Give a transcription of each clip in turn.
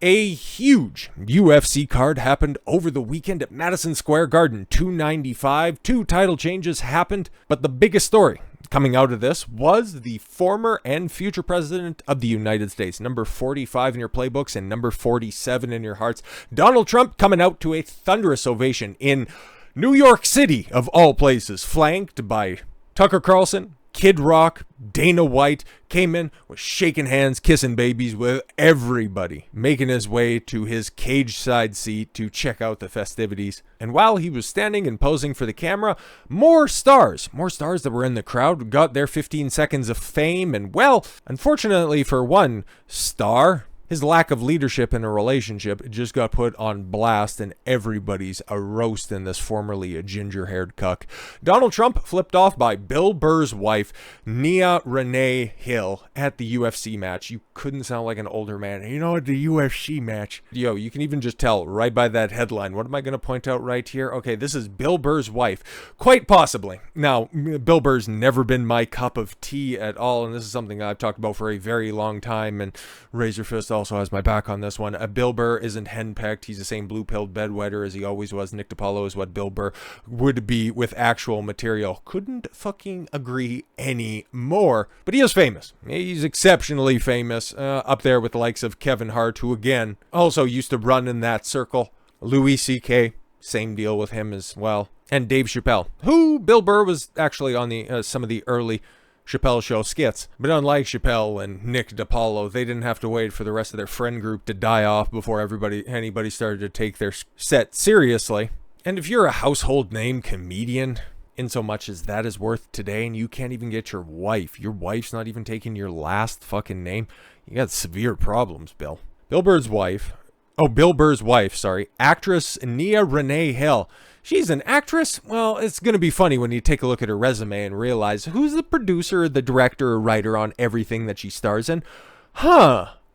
A huge UFC card happened over the weekend at Madison Square Garden. 295, 2 title changes happened, but the biggest story coming out of this was the former and future president of the United States, number 45 in your playbooks and number 47 in your hearts, Donald Trump, coming out to a thunderous ovation in New York City, of all places, flanked by Tucker Carlson, Kid Rock, Dana White, came in, was shaking hands, kissing babies with everybody, making his way to his cage side seat to check out the festivities. And while he was standing and posing for the camera, more stars that were in the crowd got their 15 seconds of fame. And well, unfortunately for one star, his lack of leadership in a relationship just got put on blast, and everybody's a roasting this formerly a ginger-haired cuck. Donald Trump flipped off by Bill Burr's wife, Nia Renee Hill, at the UFC match. You couldn't sound like an older man. You know, at the UFC match. Yo, you can even just tell right by that headline. What am I going to point out right here? Okay, this is Bill Burr's wife. Quite possibly. Now, Bill Burr's never been my cup of tea at all, and this is something I've talked about for a very long time, and Razor Fist also has my back on this one. Bill Burr isn't henpecked. He's the same blue-pilled bedwetter as he always was. Nick DiPaolo is what Bill Burr would be with actual material. Couldn't fucking agree any more. But he is famous. He's exceptionally famous. Up there with the likes of Kevin Hart, who again also used to run in that circle. Louis C.K., same deal with him as well. And Dave Chappelle, who Bill Burr was actually on the some of the early Chappelle Show skits. But unlike Chappelle and Nick DiPaolo, they didn't have to wait for the rest of their friend group to die off before anybody started to take their set seriously. And if you're a household name comedian, in so much as that is worth today, and you can't even get your wife's not even taking your last fucking name, you got severe problems, Bill. Bill Burr's wife, actress Nia Renee Hill. She's an actress? Well, it's going to be funny when you take a look at her resume and realize who's the producer, the director, or writer on everything that she stars in.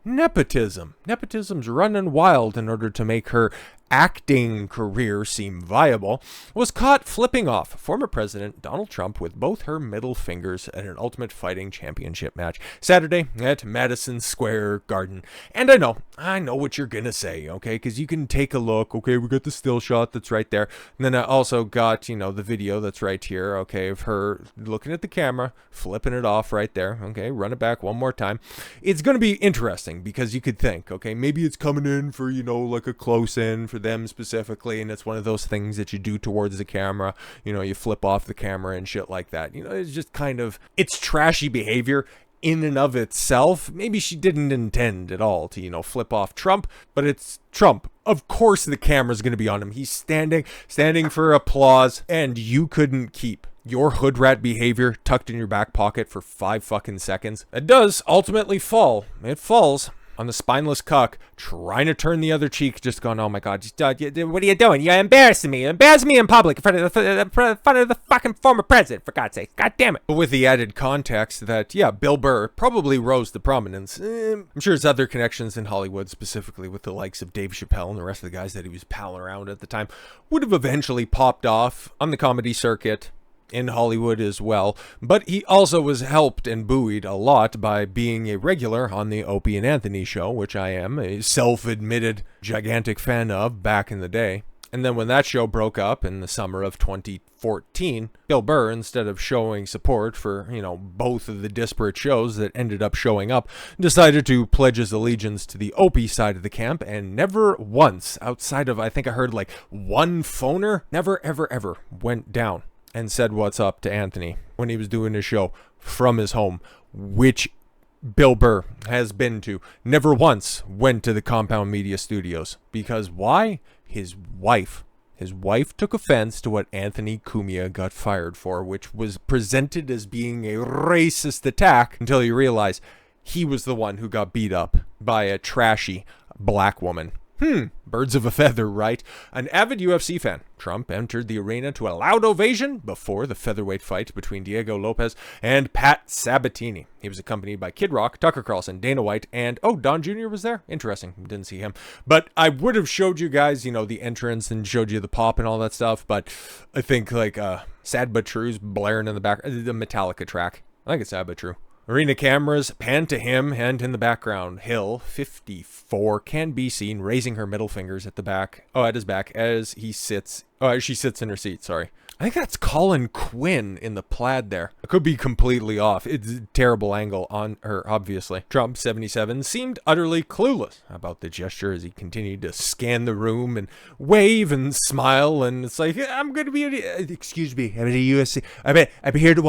Nepotism. Nepotism's running wild in order to make her acting career seem viable, was caught flipping off former President Donald Trump with both her middle fingers at an Ultimate Fighting Championship match Saturday at Madison Square Garden. And I know what you're gonna say, okay, because you can take a look. Okay, we got the still shot that's right there, and then I also got, the video that's right here, okay, of her looking at the camera, flipping it off right there. Okay, run it back one more time. It's gonna be interesting because you could think, okay, maybe it's coming in for, like a close-in for them specifically, and it's one of those things that you do towards the camera, you flip off the camera and shit like that. It's just kind of, it's trashy behavior in and of itself. Maybe she didn't intend at all to, flip off Trump, but it's Trump. Of course the camera's going to be on him. He's standing for applause, and you couldn't keep your hood rat behavior tucked in your back pocket for 5 fucking seconds. It does ultimately fall. It falls on the spineless cuck trying to turn the other cheek, just going, oh my god, what are you doing? You're embarrassing me. Embarrassing me in public in front of the fucking former president, for God's sake. God damn it. But with the added context that, Bill Burr probably rose to prominence. I'm sure his other connections in Hollywood, specifically with the likes of Dave Chappelle and the rest of the guys that he was palling around at the time, would have eventually popped off on the comedy circuit in Hollywood as well, but he also was helped and buoyed a lot by being a regular on the Opie and Anthony show, which I am a self-admitted gigantic fan of back in the day. And then when that show broke up in the summer of 2014, Bill Burr, instead of showing support for, both of the disparate shows that ended up showing up, decided to pledge his allegiance to the Opie side of the camp, and never once, outside of, I think I heard like one phoner, never ever ever went down and said what's up to Anthony when he was doing his show from his home, which Bill Burr has been to. Never once went to the Compound Media Studios. Because why? His wife took offense to what Anthony Cumia got fired for, which was presented as being a racist attack, until you realize he was the one who got beat up by a trashy black woman. Birds of a feather, right? An avid UFC fan, Trump entered the arena to a loud ovation before the featherweight fight between Diego Lopez and Pat Sabatini. He was accompanied by Kid Rock, Tucker Carlson, Dana White, and, Don Jr. was there? Interesting. Didn't see him. But I would have showed you guys, the entrance and showed you the pop and all that stuff, but I think, Sad But True's blaring in the back, the Metallica track. I think it's Sad But True. Arena cameras pan to him, and in the background, Hill, 54, can be seen raising her middle fingers at his back as she sits in her seat, sorry. I think that's Colin Quinn in the plaid there. I could be completely off. It's a terrible angle on her, obviously. Trump, 77, seemed utterly clueless about the gesture as he continued to scan the room and wave and smile, and it's like, I'm going to be, excuse me, I'm at a UFC. I'm here to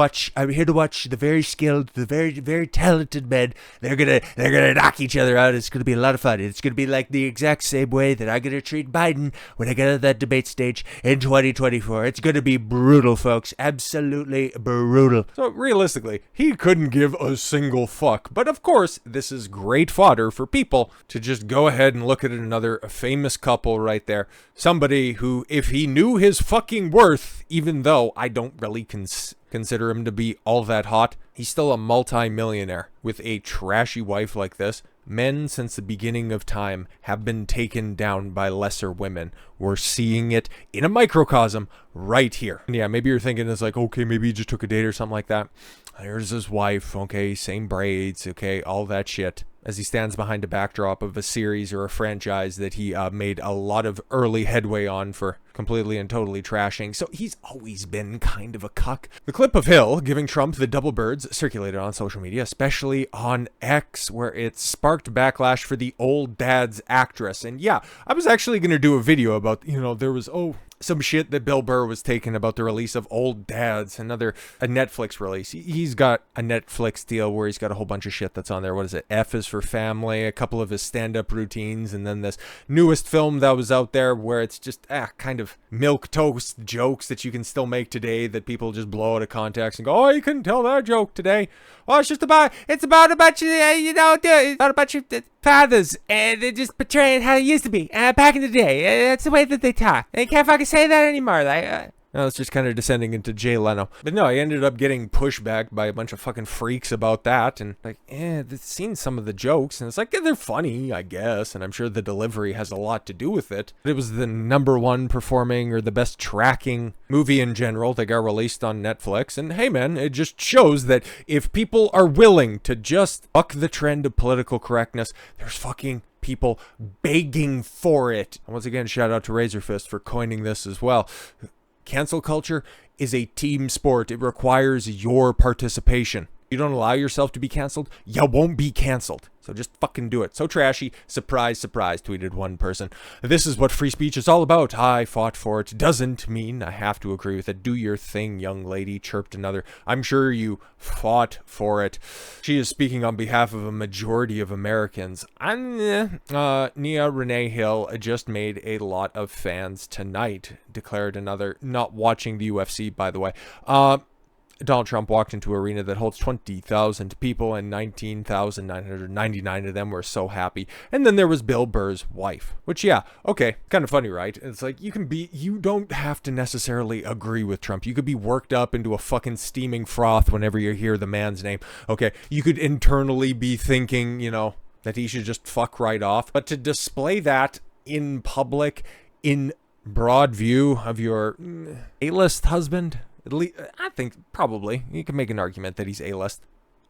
watch the very skilled, the very, very talented men. They're gonna knock each other out. It's going to be a lot of fun. It's going to be like the exact same way that I'm going to treat Biden when I get on that debate stage in 2024. It's going to be brutal, folks. Absolutely brutal. So realistically, he couldn't give a single fuck. But of course, this is great fodder for people to just go ahead and look at another famous couple right there. Somebody who, if he knew his fucking worth, even though I don't really consider him to be all that hot, he's still a multi-millionaire with a trashy wife like this. Men since the beginning of time have been taken down by lesser women. We're seeing it in a microcosm right here. Yeah, maybe you're thinking it's like, okay, maybe he just took a date or something like that. There's his wife, okay, same braids, okay, all that shit. As he stands behind a backdrop of a series or a franchise that he made a lot of early headway on for completely and totally trashing. So he's always been kind of a cuck. The clip of Hill giving Trump the double birds circulated on social media, especially on X, where it sparked backlash for the old dad's actress. And yeah, I was actually going to do a video about, there was, some shit that Bill Burr was taking about the release of Old Dads, a Netflix release. He's got a Netflix deal where he's got a whole bunch of shit that's on there. What is it? F is for Family, a couple of his stand-up routines, and then this newest film that was out there where it's just kind of milquetoast jokes that you can still make today that people just blow out of context and go, oh, you couldn't tell that joke today. Oh, it's about a bunch of fathers, and they're just portraying how it used to be back in the day. That's the way that they talk. They can't fucking say that anymore. No, it's just kind of descending into Jay Leno. But no, I ended up getting pushback by a bunch of fucking freaks about that. And they've seen some of the jokes. And it's like, they're funny, I guess. And I'm sure the delivery has a lot to do with it. But it was the #1 performing or the best tracking movie in general that got released on Netflix. And hey, man, it just shows that if people are willing to just buck the trend of political correctness, there's fucking people begging for it. And once again, shout out to Razorfist for coining this as well. Cancel culture is a team sport. It requires your participation. You don't allow yourself to be canceled, you won't be canceled. So just fucking do it. So trashy. Surprise, surprise, tweeted one person. This is what free speech is all about. I fought for it. Doesn't mean I have to agree with it. Do your thing, young lady, chirped another. I'm sure you fought for it. She is speaking on behalf of a majority of Americans. Nia Renee Hill just made a lot of fans tonight, declared another, not watching the UFC, by the way. Donald Trump walked into an arena that holds 20,000 people, and 19,999 of them were so happy. And then there was Bill Burr's wife, which, yeah, okay, kind of funny, right? It's like, you don't have to necessarily agree with Trump. You could be worked up into a fucking steaming froth whenever you hear the man's name. Okay, you could internally be thinking, that he should just fuck right off. But to display that in public, in broad view of your A-list husband, at least, I think probably you can make an argument that he's A-list.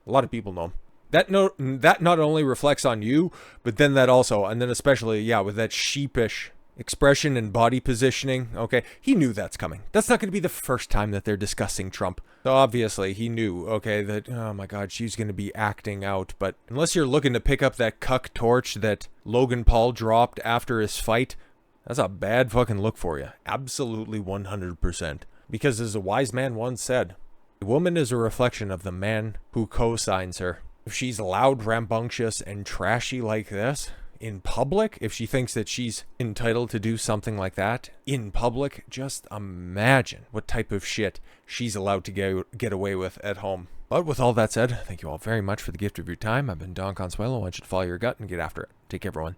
A lot of people know him. That not only reflects on you, but then that also, and then especially, yeah, with that sheepish expression and body positioning. Okay, he knew that's coming. That's not going to be the first time that they're discussing Trump. So obviously he knew, okay, that, oh my God, she's going to be acting out. But unless you're looking to pick up that cuck torch that Logan Paul dropped after his fight, that's a bad fucking look for you. Absolutely 100%. Because as a wise man once said, a woman is a reflection of the man who co-signs her. If she's loud, rambunctious, and trashy like this in public, if she thinks that she's entitled to do something like that in public, just imagine what type of shit she's allowed to get away with at home. But with all that said, thank you all very much for the gift of your time. I've been Don Consuelo. I want you to follow your gut and get after it. Take care, everyone.